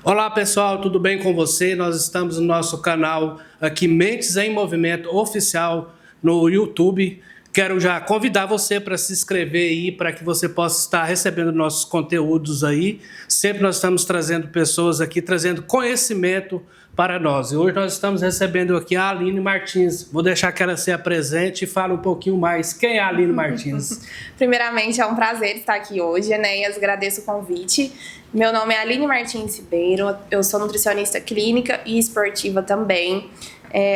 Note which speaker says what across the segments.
Speaker 1: Olá pessoal, tudo bem com você? Nós estamos no nosso canal aqui Mentes em Movimento Oficial no YouTube. Quero já convidar você para se inscrever aí, para que você possa estar recebendo nossos conteúdos aí. Sempre nós estamos trazendo pessoas aqui, trazendo conhecimento para nós. E hoje nós estamos recebendo aqui a Aline Martins. Vou deixar que ela se apresente e fale um pouquinho mais. Quem é a Aline Martins?
Speaker 2: Primeiramente, é um prazer estar aqui hoje, Enéas. Agradeço o convite. Meu nome é Aline Martins Ribeiro. Eu sou nutricionista clínica e esportiva também.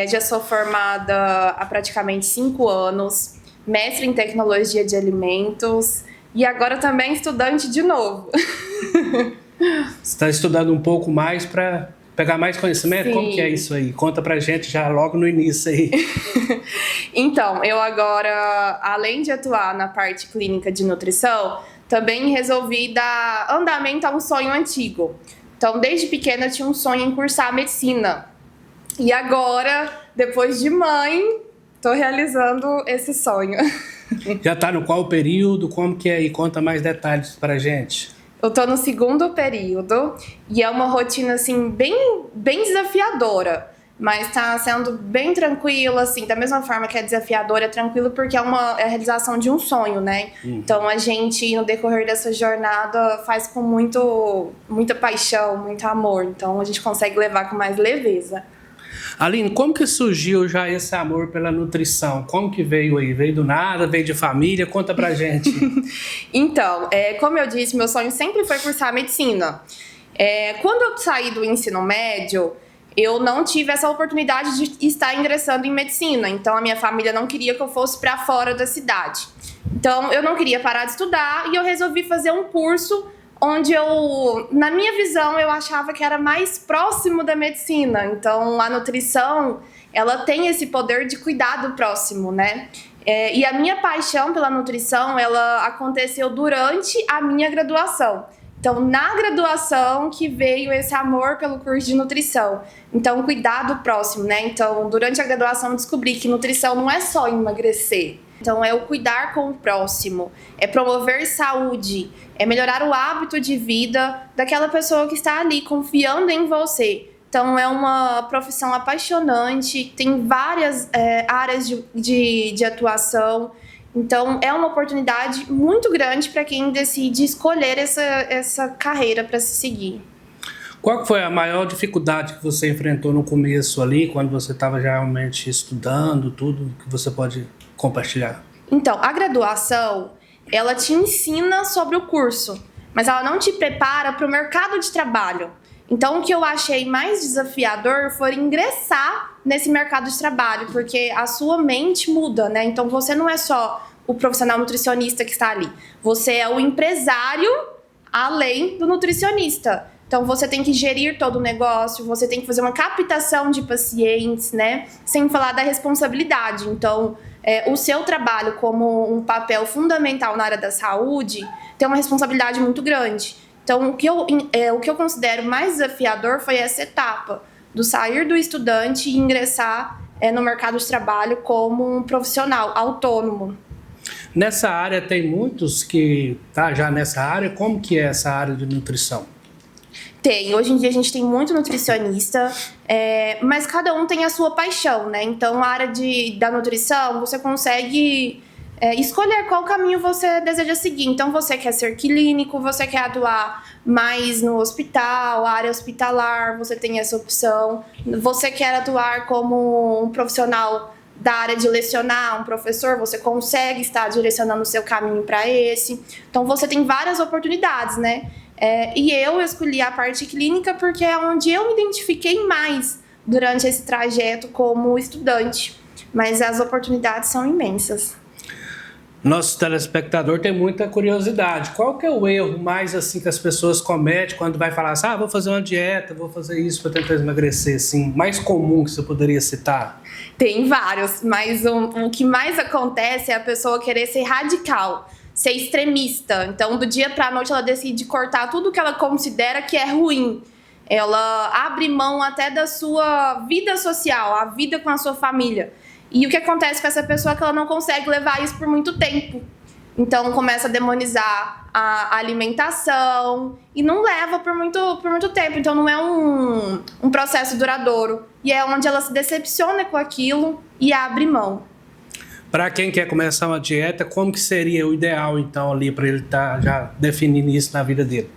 Speaker 2: Já sou formada há praticamente 5 anos. Mestre em tecnologia de alimentos e agora também estudante de novo.
Speaker 1: Você está estudando um pouco mais para pegar mais conhecimento?
Speaker 2: Sim.
Speaker 1: Como que é isso aí? Conta pra gente já logo no início aí.
Speaker 2: Então, eu agora, além de atuar na parte clínica de nutrição, também resolvi dar andamento a um sonho antigo. Então, desde pequena eu tinha um sonho em cursar medicina. E agora, depois de mãe, tô realizando esse sonho.
Speaker 1: Já tá no qual período? Como que é? E conta mais detalhes pra gente.
Speaker 2: Eu tô no 2º período e é uma rotina, assim, bem desafiadora. Mas tá sendo bem tranquilo, assim, da mesma forma que é desafiadora, é tranquilo porque é a realização de um sonho, né? Então a gente, no decorrer dessa jornada, faz com muita paixão, muito amor. Então a gente consegue levar com mais leveza.
Speaker 1: Aline, como que surgiu já esse amor pela nutrição? Como que veio aí? Veio do nada? Veio de família? Conta pra gente.
Speaker 2: Então, como eu disse, meu sonho sempre foi cursar medicina. Quando eu saí do ensino médio, eu não tive essa oportunidade de estar ingressando em medicina. Então, a minha família não queria que eu fosse para fora da cidade. Então, eu não queria parar de estudar e eu resolvi fazer um curso onde na minha visão, eu achava que era mais próximo da medicina. Então, a nutrição, ela tem esse poder de cuidar do próximo, né? E a minha paixão pela nutrição, ela aconteceu durante a minha graduação. Então, na graduação que veio esse amor pelo curso de nutrição. Então, cuidar do próximo, né? Então, durante a graduação, eu descobri que nutrição não é só emagrecer. Então, é o cuidar com o próximo, é promover saúde, é melhorar o hábito de vida daquela pessoa que está ali confiando em você. Então, é uma profissão apaixonante, tem várias áreas de atuação. Então, é uma oportunidade muito grande para quem decide escolher essa carreira para se seguir.
Speaker 1: Qual foi a maior dificuldade que você enfrentou no começo ali, quando você estava realmente estudando, tudo que você pode compartilhar?
Speaker 2: Então, a graduação, ela te ensina sobre o curso, mas ela não te prepara para o mercado de trabalho. Então, o que eu achei mais desafiador foi ingressar nesse mercado de trabalho, porque a sua mente muda, né? Então, você não é só o profissional nutricionista que está ali, você é o empresário além do nutricionista. Então, você tem que gerir todo o negócio, você tem que fazer uma captação de pacientes, né? Sem falar da responsabilidade. Então, o seu trabalho como um papel fundamental na área da saúde tem uma responsabilidade muito grande. Então, o que eu considero mais desafiador foi essa etapa do sair do estudante e ingressar no mercado de trabalho como um profissional autônomo.
Speaker 1: Nessa área tem muitos que tá já nessa área. Como que é essa área de nutrição?
Speaker 2: Tem. Hoje em dia a gente tem muito nutricionista, mas cada um tem a sua paixão, né? Então, a área da nutrição, você consegue escolher qual caminho você deseja seguir. Então, você quer ser clínico, você quer atuar mais no hospital, área hospitalar, você tem essa opção. Você quer atuar como um profissional da área de lecionar, um professor, você consegue estar direcionando o seu caminho para esse. Então, você tem várias oportunidades, né? E eu escolhi a parte clínica porque é onde eu me identifiquei mais durante esse trajeto como estudante. Mas as oportunidades são imensas.
Speaker 1: Nosso telespectador tem muita curiosidade. Qual que é o erro mais assim que as pessoas cometem quando vai falar assim, vou fazer uma dieta, vou fazer isso para tentar emagrecer, assim, mais comum que você poderia citar?
Speaker 2: Tem vários, mas o que mais acontece é a pessoa querer ser radical, ser extremista. Então, do dia para a noite, ela decide cortar tudo que ela considera que é ruim. Ela abre mão até da sua vida social, a vida com a sua família. E o que acontece com essa pessoa é que ela não consegue levar isso por muito tempo. Então começa a demonizar a alimentação e não leva por muito tempo. Então não é um processo duradouro. E é onde ela se decepciona com aquilo e abre mão.
Speaker 1: Para quem quer começar uma dieta, como que seria o ideal, então, ali para ele estar já definindo isso na vida dele?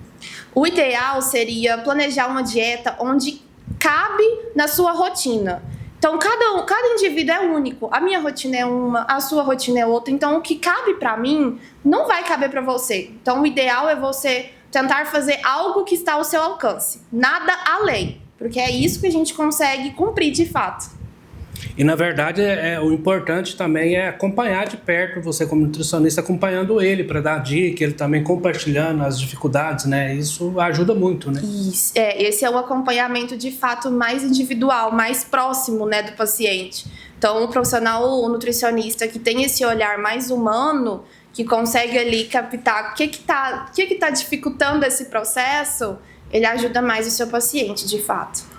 Speaker 2: O ideal seria planejar uma dieta onde cabe na sua rotina. Então, cada indivíduo é único. A minha rotina é uma, a sua rotina é outra. Então, o que cabe para mim não vai caber para você. Então, o ideal é você tentar fazer algo que está ao seu alcance. Nada além. Porque é isso que a gente consegue cumprir de fato.
Speaker 1: E, na verdade, o importante também é acompanhar de perto, você como nutricionista, acompanhando ele para dar dica, ele também compartilhando as dificuldades, né? Isso ajuda muito, né?
Speaker 2: Isso, esse é um acompanhamento de fato mais individual, mais próximo, né, do paciente. Então, o profissional, o nutricionista que tem esse olhar mais humano, que consegue ali captar o que tá dificultando esse processo, ele ajuda mais o seu paciente, de fato.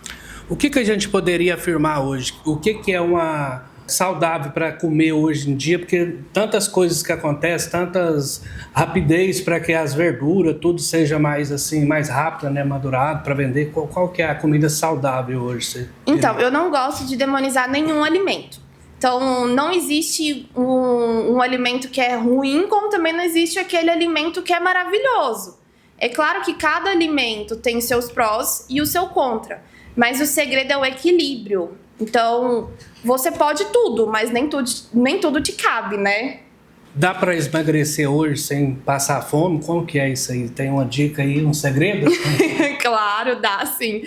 Speaker 1: O que a gente poderia afirmar hoje? O que é uma saudável para comer hoje em dia? Porque tantas coisas que acontecem, tantas rapidez para que as verduras, tudo seja mais assim, mais rápido, né, madurado para vender. Qual que é a comida saudável hoje?
Speaker 2: Então, eu não gosto de demonizar nenhum alimento. Então, não existe um alimento que é ruim, como também não existe aquele alimento que é maravilhoso. É claro que cada alimento tem seus prós e o seu contra. Mas o segredo é o equilíbrio. Então, você pode tudo, mas nem tudo te cabe, né?
Speaker 1: Dá para emagrecer hoje sem passar fome? Como que é isso aí? Tem uma dica aí, um segredo?
Speaker 2: Claro, dá sim.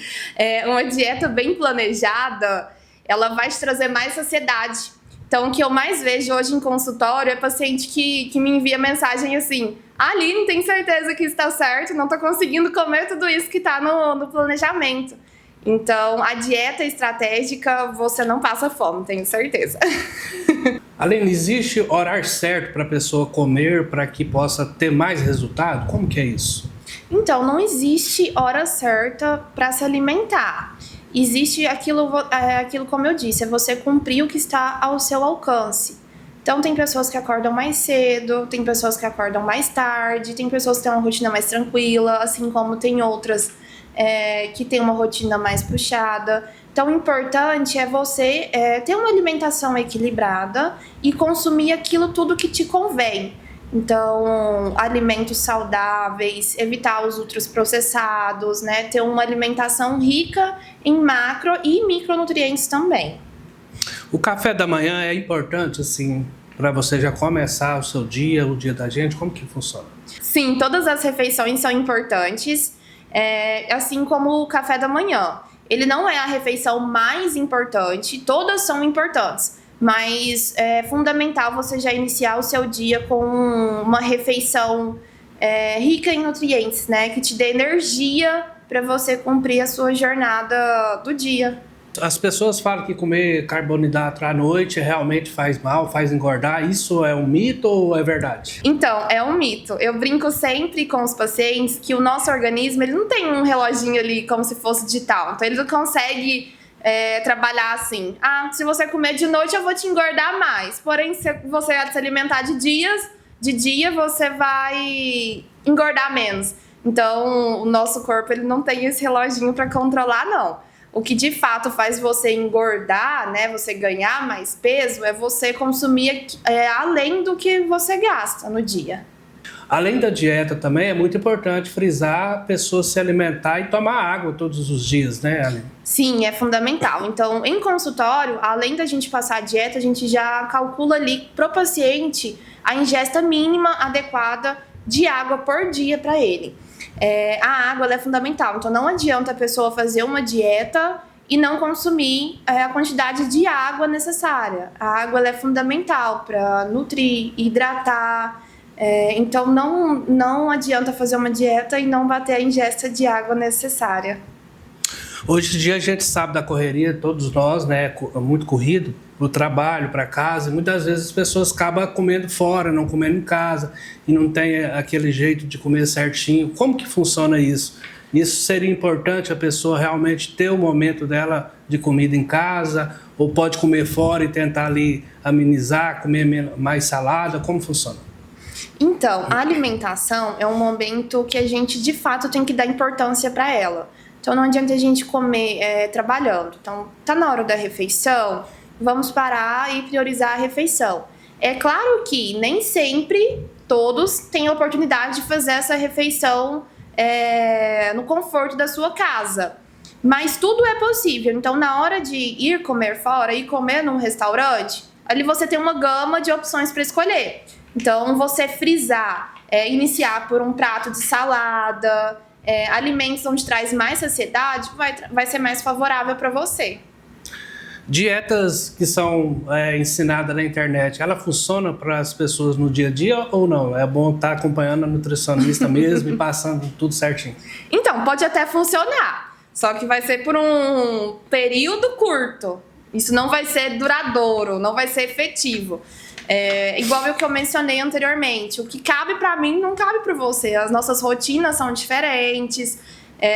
Speaker 2: Uma dieta bem planejada, ela vai te trazer mais saciedade. Então, o que eu mais vejo hoje em consultório é paciente que me envia mensagem assim: Aline, tem certeza que está certo? Não estou conseguindo comer tudo isso que está no planejamento. Então, a dieta estratégica, você não passa fome, tenho certeza.
Speaker 1: Aline, existe horário certo para a pessoa comer para que possa ter mais resultado? Como que é isso?
Speaker 2: Então, não existe hora certa para se alimentar. Existe aquilo, como eu disse, é você cumprir o que está ao seu alcance. Então, tem pessoas que acordam mais cedo, tem pessoas que acordam mais tarde, tem pessoas que têm uma rotina mais tranquila, assim como tem outras que tem uma rotina mais puxada. Então, o importante é você ter uma alimentação equilibrada e consumir aquilo tudo que te convém. Então, alimentos saudáveis, evitar os ultraprocessados, né? Ter uma alimentação rica em macro e micronutrientes também.
Speaker 1: O café da manhã é importante, assim, para você já começar o seu dia, o dia da gente? Como que funciona?
Speaker 2: Sim, todas as refeições são importantes. Assim como o café da manhã. Ele não é a refeição mais importante, todas são importantes, mas é fundamental você já iniciar o seu dia com uma refeição rica em nutrientes, né? Que te dê energia para você cumprir a sua jornada do dia.
Speaker 1: As pessoas falam que comer carboidrato à noite realmente faz mal, faz engordar. Isso é um mito ou é verdade?
Speaker 2: Então, é um mito. Eu brinco sempre com os pacientes que o nosso organismo ele não tem um reloginho ali como se fosse digital. Então, ele não consegue trabalhar assim. Se você comer de noite, eu vou te engordar mais. Porém, se você se alimentar de dia, você vai engordar menos. Então, o nosso corpo ele não tem esse reloginho para controlar, não. O que de fato faz você engordar, né, você ganhar mais peso, é você consumir além do que você gasta no dia.
Speaker 1: Além da dieta também, é muito importante frisar a pessoa se alimentar e tomar água todos os dias, né, Aline?
Speaker 2: Sim, é fundamental. Então, em consultório, além da gente passar a dieta, a gente já calcula ali pro paciente a ingesta mínima adequada de água por dia para ele. A água ela é fundamental, então não adianta a pessoa fazer uma dieta e não consumir a quantidade de água necessária. A água ela é fundamental para nutrir, hidratar, então não adianta fazer uma dieta e não bater a ingesta de água necessária.
Speaker 1: Hoje em dia a gente sabe da correria, todos nós, né, muito corrido, para o trabalho, para casa, e muitas vezes as pessoas acabam comendo fora, não comendo em casa, e não tem aquele jeito de comer certinho. Como que funciona isso? Isso seria importante a pessoa realmente ter o momento dela de comida em casa, ou pode comer fora e tentar ali amenizar, comer mais salada? Como funciona?
Speaker 2: Então, a alimentação é um momento que a gente, de fato, tem que dar importância para ela. Então, não adianta a gente comer trabalhando. Então, tá na hora da refeição, vamos parar e priorizar a refeição. É claro que nem sempre todos têm a oportunidade de fazer essa refeição no conforto da sua casa. Mas tudo é possível. Então, na hora de ir comer fora, ir comer num restaurante, ali você tem uma gama de opções para escolher. Então, você frisar, iniciar por um prato de salada, alimentos onde traz mais saciedade, vai ser mais favorável para você.
Speaker 1: Dietas que são ensinadas na internet, ela funciona para as pessoas no dia a dia ou não? É bom estar acompanhando a nutricionista mesmo e passando tudo certinho?
Speaker 2: Então, pode até funcionar, só que vai ser por um período curto. Isso não vai ser duradouro, não vai ser efetivo. Igual o que eu mencionei anteriormente, o que cabe para mim não cabe para você. As nossas rotinas são diferentes.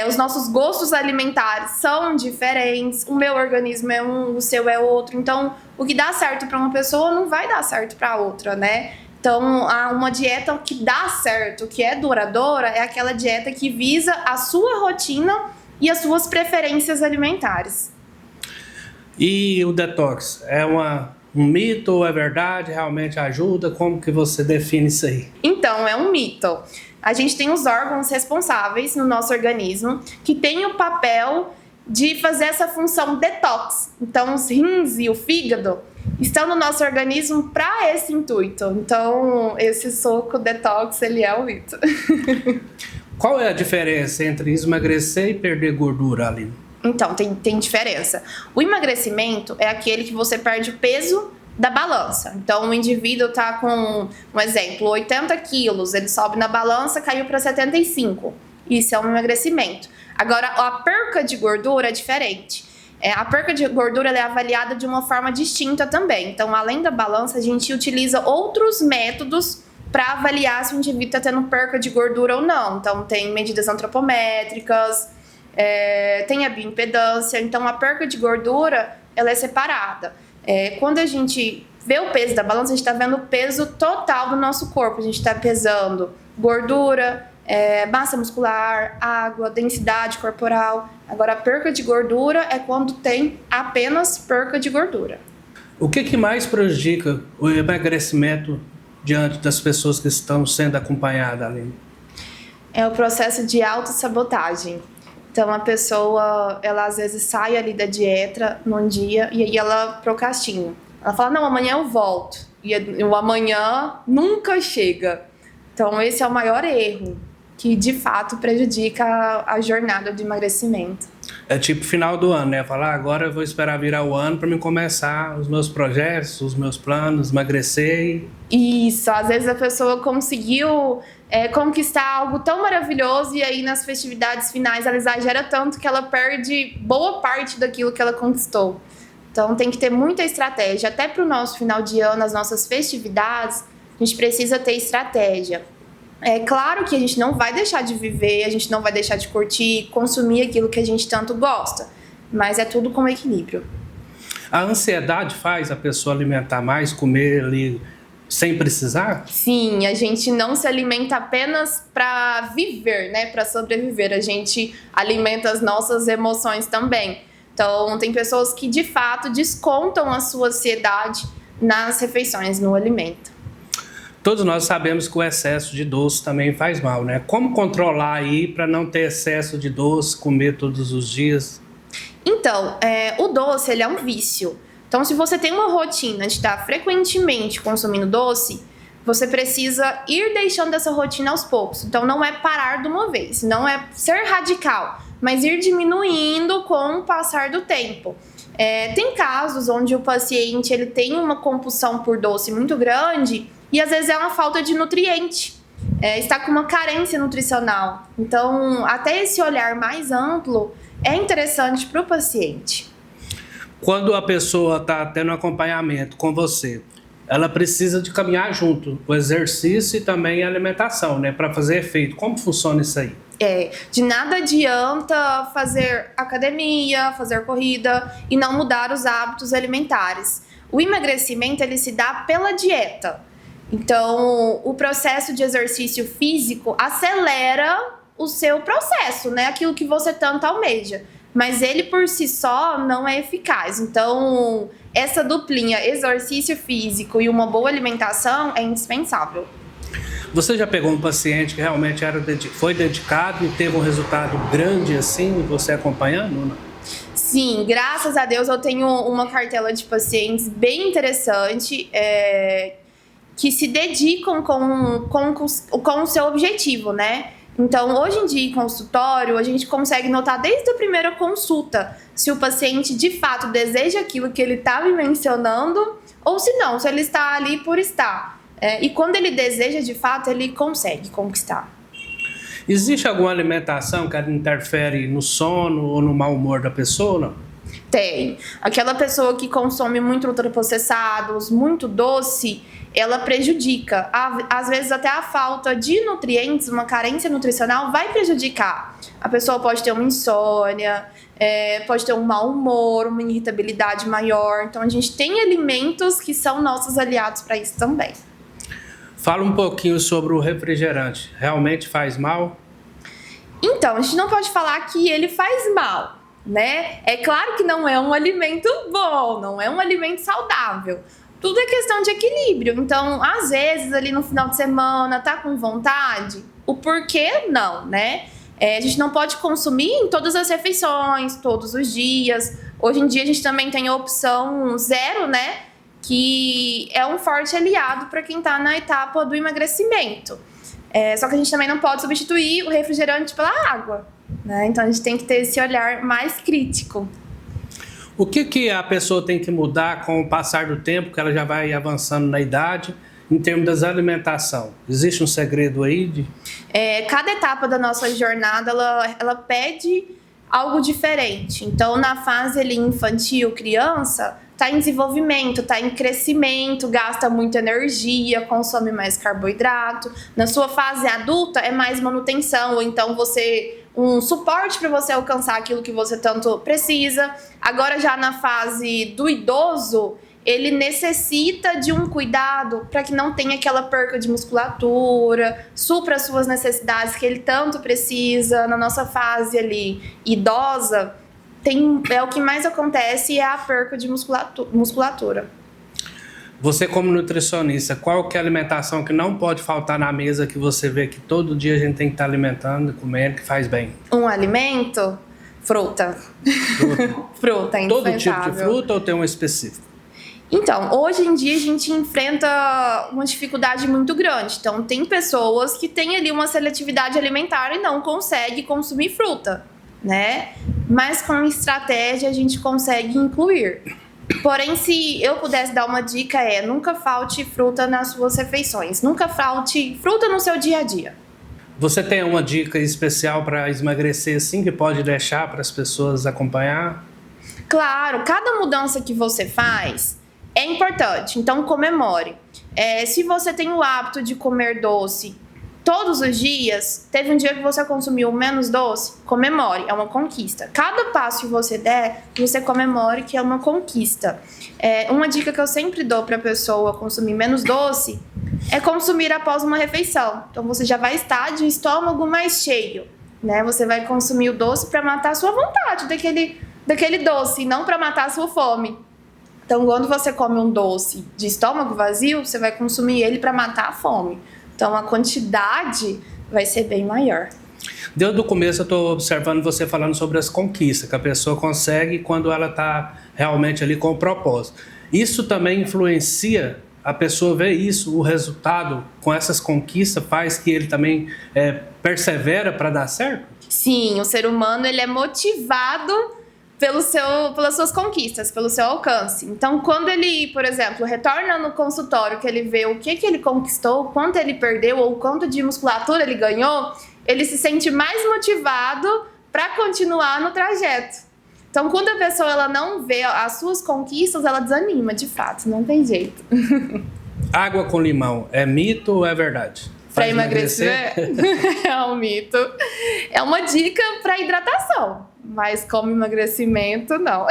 Speaker 2: Os nossos gostos alimentares são diferentes, o meu organismo é um, o seu é outro. Então, o que dá certo para uma pessoa não vai dar certo para outra, né? Então, uma dieta que dá certo, que é duradoura, é aquela dieta que visa a sua rotina e as suas preferências alimentares.
Speaker 1: E o detox, um mito ou é verdade? Realmente ajuda? Como que você define isso aí?
Speaker 2: Então, é um mito. A gente tem os órgãos responsáveis no nosso organismo que tem o papel de fazer essa função detox. Então, os rins e o fígado estão no nosso organismo para esse intuito. Então, esse soco detox, ele é o mito.
Speaker 1: Qual é a diferença entre emagrecer e perder gordura, Aline?
Speaker 2: Então, tem diferença. O emagrecimento é aquele que você perde o peso da balança. Então, o indivíduo está com, um exemplo, 80 quilos, ele sobe na balança, caiu para 75. Isso é um emagrecimento. Agora, a perca de gordura é diferente. A perca de gordura ela é avaliada de uma forma distinta também. Então, além da balança, a gente utiliza outros métodos para avaliar se o indivíduo está tendo perca de gordura ou não. Então, tem medidas antropométricas, tem a bioimpedância. Então, a perca de gordura ela é separada. Quando a gente vê o peso da balança, a gente está vendo o peso total do nosso corpo. A gente está pesando gordura, massa muscular, água, densidade corporal. Agora, a perca de gordura é quando tem apenas perca de gordura.
Speaker 1: O que mais prejudica o emagrecimento diante das pessoas que estão sendo acompanhadas, Aline?
Speaker 2: É o processo de autossabotagem. Então, a pessoa, ela às vezes sai ali da dieta num dia e aí ela procrastina. Ela fala, não, amanhã eu volto. E o amanhã nunca chega. Então, esse é o maior erro, que de fato prejudica a jornada de emagrecimento.
Speaker 1: É tipo final do ano, né? Falar, agora eu vou esperar virar o ano para me começar os meus projetos, os meus planos, emagrecer.
Speaker 2: Isso, às vezes a pessoa conseguiu conquistar algo tão maravilhoso e aí nas festividades finais ela exagera tanto que ela perde boa parte daquilo que ela conquistou. Então tem que ter muita estratégia. Até para o nosso final de ano, as nossas festividades, a gente precisa ter estratégia. É claro que a gente não vai deixar de viver, a gente não vai deixar de curtir, consumir aquilo que a gente tanto gosta, mas é tudo com equilíbrio.
Speaker 1: A ansiedade faz a pessoa alimentar mais, comer ali sem precisar?
Speaker 2: Sim, a gente não se alimenta apenas para viver, né, para sobreviver, a gente alimenta as nossas emoções também. Então, tem pessoas que de fato descontam a sua ansiedade nas refeições, no alimento.
Speaker 1: Todos nós sabemos que o excesso de doce também faz mal, né? Como controlar aí para não ter excesso de doce, comer todos os dias?
Speaker 2: Então, o doce ele é um vício. Então, se você tem uma rotina de estar frequentemente consumindo doce, você precisa ir deixando essa rotina aos poucos. Então, não é parar de uma vez, não é ser radical, mas ir diminuindo com o passar do tempo. Tem casos onde o paciente ele tem uma compulsão por doce muito grande e às vezes é uma falta de nutriente, está com uma carência nutricional. Então, até esse olhar mais amplo é interessante para o paciente.
Speaker 1: Quando a pessoa está tendo acompanhamento com você, ela precisa de caminhar junto, o exercício e também a alimentação, né, para fazer efeito. Como funciona isso aí?
Speaker 2: De nada adianta fazer academia, fazer corrida e não mudar os hábitos alimentares. O emagrecimento ele se dá pela dieta. Então, o processo de exercício físico acelera o seu processo, né? Aquilo que você tanto almeja. Mas ele por si só não é eficaz. Então, essa duplinha, exercício físico e uma boa alimentação, é indispensável.
Speaker 1: Você já pegou um paciente que realmente foi dedicado e teve um resultado grande assim, você acompanhando? Não?
Speaker 2: Sim, graças a Deus eu tenho uma cartela de pacientes bem interessante, que se dedicam com o seu objetivo, né? Então, hoje em dia, em consultório, a gente consegue notar desde a primeira consulta se o paciente de fato deseja aquilo que ele está me mencionando ou se não, se ele está ali por estar. E quando ele deseja de fato, ele consegue conquistar.
Speaker 1: Existe alguma alimentação que interfere no sono ou no mau humor da pessoa, não?
Speaker 2: Tem. Aquela pessoa que consome muito ultraprocessados, muito doce, ela prejudica. Às vezes até a falta de nutrientes, uma carência nutricional vai prejudicar. A pessoa pode ter uma insônia, pode ter um mau humor, uma irritabilidade maior. Então a gente tem alimentos que são nossos aliados para isso também.
Speaker 1: Fala um pouquinho sobre o refrigerante. Realmente faz mal?
Speaker 2: Então, a gente não pode falar que ele faz mal, né? É claro que não é um alimento bom, não é um alimento saudável. Tudo é questão de equilíbrio. Então, às vezes, ali no final de semana, tá com vontade? O porquê não, né? A gente não pode consumir em todas as refeições, todos os dias. Hoje em dia, a gente também tem a opção zero, né? Que é um forte aliado para quem está na etapa do emagrecimento. Só que a gente também não pode substituir o refrigerante pela água, né? Então a gente tem que ter esse olhar mais crítico.
Speaker 1: O que a pessoa tem que mudar com o passar do tempo, que ela já vai avançando na idade, em termos da alimentação? Existe um segredo aí?
Speaker 2: Cada etapa da nossa jornada, ela pede algo diferente. Então, na fase ali, infantil, criança, está em desenvolvimento, está em crescimento, gasta muita energia, consome mais carboidrato. Na sua fase adulta, é mais manutenção, ou então um suporte para você alcançar aquilo que você tanto precisa. Agora, já na fase do idoso, ele necessita de um cuidado para que não tenha aquela perca de musculatura, supra as suas necessidades que ele tanto precisa. Na nossa fase ali idosa, o que mais acontece é a perca de musculatura.
Speaker 1: Você, como nutricionista, qual que é a alimentação que não pode faltar na mesa, que você vê que todo dia a gente tem que estar alimentando, comendo, que faz bem?
Speaker 2: Um alimento? Fruta. Fruta, é indispensável.
Speaker 1: Todo tipo de fruta ou tem um específico?
Speaker 2: Então, hoje em dia a gente enfrenta uma dificuldade muito grande. Então, tem pessoas que têm ali uma seletividade alimentar e não conseguem consumir fruta, né? Mas com estratégia a gente consegue incluir. Porém, se eu pudesse dar uma dica, nunca falte fruta nas suas refeições. Nunca falte fruta no seu dia a dia.
Speaker 1: Você tem uma dica especial para emagrecer assim, que pode deixar para as pessoas acompanhar?
Speaker 2: Claro, cada mudança que você faz é importante, então comemore. Se você tem o hábito de comer doce todos os dias, teve um dia que você consumiu menos doce, comemore, é uma conquista. Cada passo que você der, você comemore que é uma conquista. Uma dica que eu sempre dou para a pessoa consumir menos doce é consumir após uma refeição. Então você já vai estar de estômago mais cheio, né? Você vai consumir o doce para matar a sua vontade daquele doce, e não para matar a sua fome. Então, quando você come um doce de estômago vazio, você vai consumir ele para matar a fome. Então, a quantidade vai ser bem maior.
Speaker 1: Desde o começo eu estou observando você falando sobre as conquistas que a pessoa consegue quando ela está realmente ali com o propósito. Isso também influencia a pessoa ver isso, o resultado com essas conquistas faz que ele também persevera para dar certo?
Speaker 2: Sim, o ser humano ele é motivado pelas suas conquistas, pelo seu alcance. Então, quando ele, por exemplo, retorna no consultório, que ele vê o que ele conquistou, quanto ele perdeu ou quanto de musculatura ele ganhou, ele se sente mais motivado para continuar no trajeto. Então, quando a pessoa ela não vê as suas conquistas, ela desanima, de fato, não tem jeito.
Speaker 1: Água com limão é mito ou é verdade?
Speaker 2: Para emagrecer? É um mito. É uma dica para hidratação, mas como emagrecimento, não.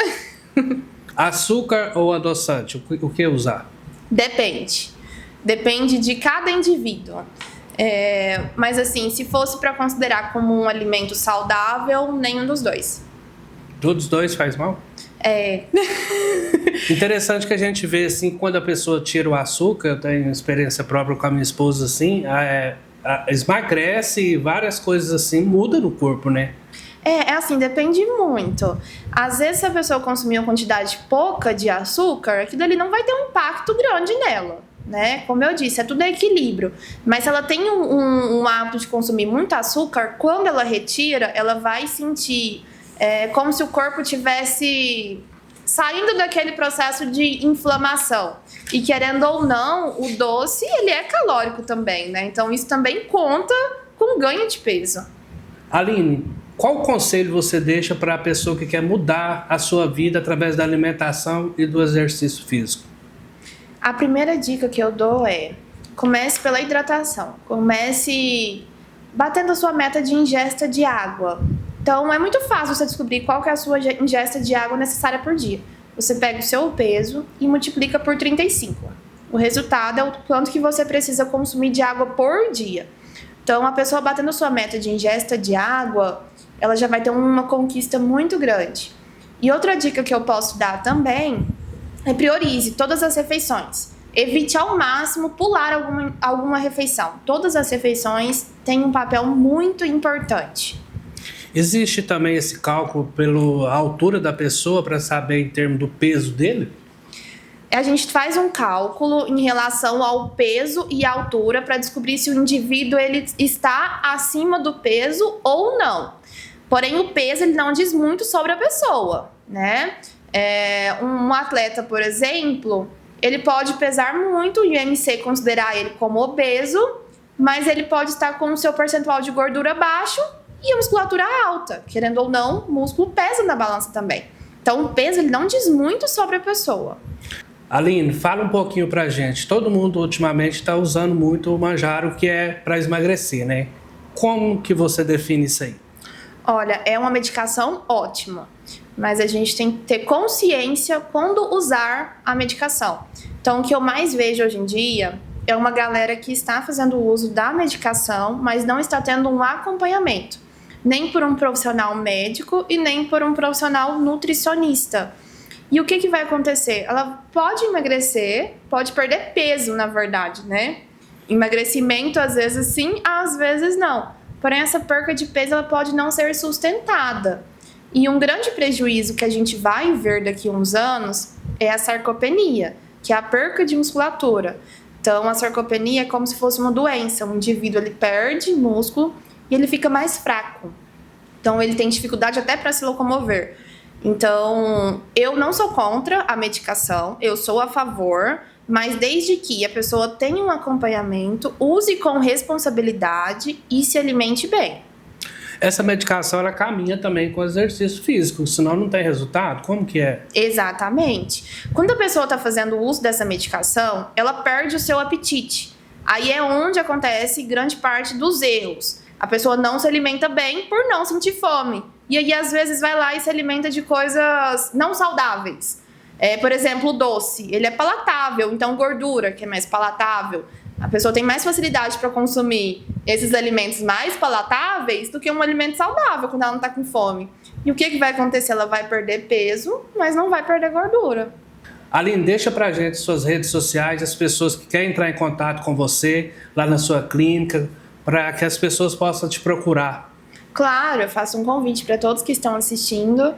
Speaker 1: Açúcar ou adoçante? O que usar?
Speaker 2: Depende. Depende de cada indivíduo. Mas assim, se fosse para considerar como um alimento saudável, nenhum dos dois.
Speaker 1: Todos os dois faz mal? Interessante que a gente vê assim, quando a pessoa tira o açúcar, eu tenho experiência própria com a minha esposa assim, emagrece, várias coisas assim, muda no corpo, né?
Speaker 2: Assim, depende muito. Às vezes, se a pessoa consumir uma quantidade pouca de açúcar, aquilo ali não vai ter um impacto grande nela, né? Como eu disse, é tudo equilíbrio. Mas se ela tem um hábito de consumir muito açúcar, quando ela retira, ela vai sentir como se o corpo tivesse saindo daquele processo de inflamação. E querendo ou não, o doce, ele é calórico também, né? Então, isso também conta com ganho de peso.
Speaker 1: Aline, qual conselho você deixa para a pessoa que quer mudar a sua vida através da alimentação e do exercício físico?
Speaker 2: A primeira dica que eu dou comece pela hidratação. Comece batendo a sua meta de ingesta de água. Então, é muito fácil você descobrir qual que é a sua ingesta de água necessária por dia. Você pega o seu peso e multiplica por 35. O resultado é o quanto que você precisa consumir de água por dia. Então, a pessoa batendo a sua meta de ingesta de água, ela já vai ter uma conquista muito grande. E outra dica que eu posso dar também é priorize todas as refeições. Evite ao máximo pular alguma refeição. Todas as refeições têm um papel muito importante.
Speaker 1: Existe também esse cálculo pela altura da pessoa para saber em termos do peso dele?
Speaker 2: A gente faz um cálculo em relação ao peso e altura para descobrir se o indivíduo ele está acima do peso ou não. Porém, o peso ele não diz muito sobre a pessoa, né? Um atleta, por exemplo, ele pode pesar muito e o IMC considerar ele como obeso, mas ele pode estar com o seu percentual de gordura baixo e a musculatura alta. Querendo ou não, o músculo pesa na balança também. Então, o peso ele não diz muito sobre a pessoa.
Speaker 1: Aline, fala um pouquinho pra gente. Todo mundo ultimamente está usando muito o Mounjaro, que é para emagrecer, né? Como que você define isso aí?
Speaker 2: Olha, é uma medicação ótima, mas a gente tem que ter consciência quando usar a medicação. Então, o que eu mais vejo hoje em dia é uma galera que está fazendo uso da medicação, mas não está tendo um acompanhamento, nem por um profissional médico e nem por um profissional nutricionista. E o que vai acontecer? Ela pode emagrecer, pode perder peso, na verdade, né? Emagrecimento, às vezes sim, às vezes não. Porém, essa perca de peso ela pode não ser sustentada. E um grande prejuízo que a gente vai ver daqui a uns anos é a sarcopenia, que é a perca de musculatura. Então, a sarcopenia é como se fosse uma doença. O indivíduo ele perde músculo e ele fica mais fraco. Então, ele tem dificuldade até para se locomover. Então, eu não sou contra a medicação, eu sou a favor, mas desde que a pessoa tenha um acompanhamento, use com responsabilidade e se alimente bem.
Speaker 1: Essa medicação, ela caminha também com exercício físico, senão não tem resultado? Como que é?
Speaker 2: Exatamente. Quando a pessoa está fazendo o uso dessa medicação, ela perde o seu apetite. Aí é onde acontece grande parte dos erros. A pessoa não se alimenta bem por não sentir fome. E aí, às vezes, vai lá e se alimenta de coisas não saudáveis. Por exemplo, o doce. Ele é palatável, então gordura, que é mais palatável. A pessoa tem mais facilidade para consumir esses alimentos mais palatáveis do que um alimento saudável quando ela não está com fome. E o que vai acontecer? Ela vai perder peso, mas não vai perder gordura.
Speaker 1: Aline, deixa pra gente suas redes sociais, as pessoas que querem entrar em contato com você lá na sua clínica, para que as pessoas possam te procurar.
Speaker 2: Claro, eu faço um convite para todos que estão assistindo.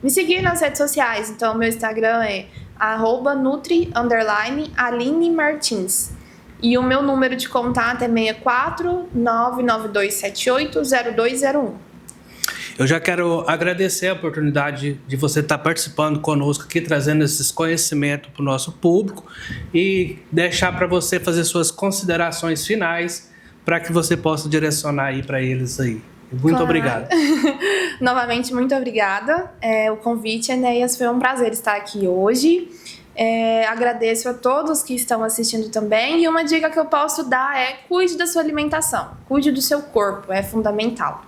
Speaker 2: Me seguir nas redes sociais. Então, meu Instagram é @nutri_Aline Martins. E o meu número de contato é 64 99278 0201.
Speaker 1: Eu já quero agradecer a oportunidade de você estar participando conosco aqui, trazendo esses conhecimentos para o nosso público e deixar para você fazer suas considerações finais para que você possa direcionar aí para eles aí. Muito obrigado.
Speaker 2: Novamente, muito obrigada. O convite, Enéas, foi um prazer estar aqui hoje. Agradeço a todos que estão assistindo também. E uma dica que eu posso dar é: cuide da sua alimentação, cuide do seu corpo, é fundamental.